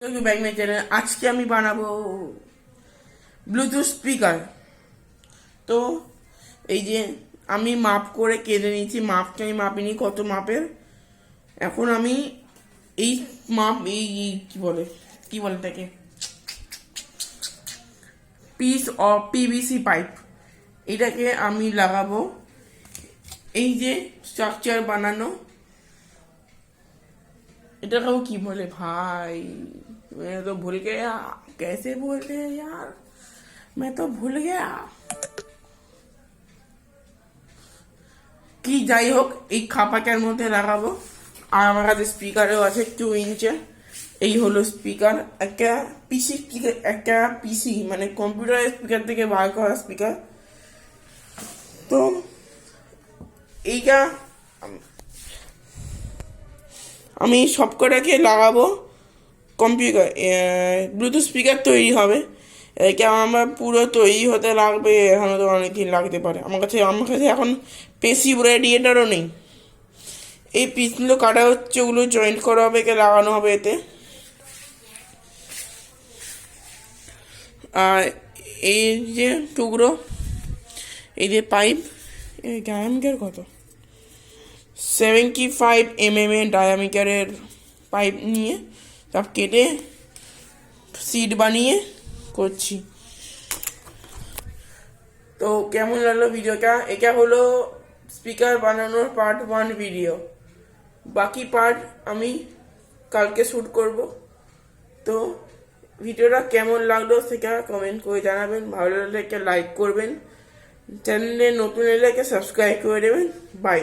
আজকে আমি বানাবো ব্লুটুথ স্পিকার। তো এই যে আমি মাপ করে কেটে নিয়েছি, মাপটা আমি মাপিনি কত মাপের। এখন আমি এই মাপ এই কি বলে তাকে পিস অফ পিভিসি পাইপ, এটাকে আমি লাগাবো। এই যে স্ট্রাকচার বানানো, এটাকেও কি বলে ভাই, मैं तो भूल गया कैसे बोलते हैं यार, मैं तो भूल गया। কি যাই হোক, এই খাপাকের মধ্যে লাগাবো। আর আমার কাছে স্পিকারও আছে 2 ইঞ্চের। এই হলো স্পিকার, একটা পিসি মানে কম্পিউটারের স্পিকার থেকে বার করা স্পিকার। তো এইটা আমি সবকটাকে লাগাবো। কম্পিউটার ব্লুটুথ স্পিকার তৈরি হবে, একে আমার পুরো তৈরি হতে লাগবে, এখনও তো অনেক দিন লাগতে পারে। আমার কাছে এখন পেসিভ রেডিয়েটারও নেই। এই পিসগুলো কাটা হচ্ছে, ওগুলো জয়েন্ট করা হবে, একে লাগানো হবে এতে। আর এই যে টুকরো, এই যে পাইপ, এই ডায়ামিটার কত, 75 mm এর ডায়ামিটারের পাইপ নিয়ে সব কেটে সিট বানিয়ে করছি। তো কেমন লাগলো ভিডিওটা? এটা হলো স্পিকার বানানোর পার্ট 1 ভিডিও। বাকি পার্ট আমি কালকে শ্যুট করব। তো ভিডিওটা কেমন লাগলো সেটা কমেন্ট করে জানাবেন। ভালো লাগলে একটা লাইক করবেন, চ্যানেলে নতুন এলে একটা সাবস্ক্রাইব করে দেবেন। বাই।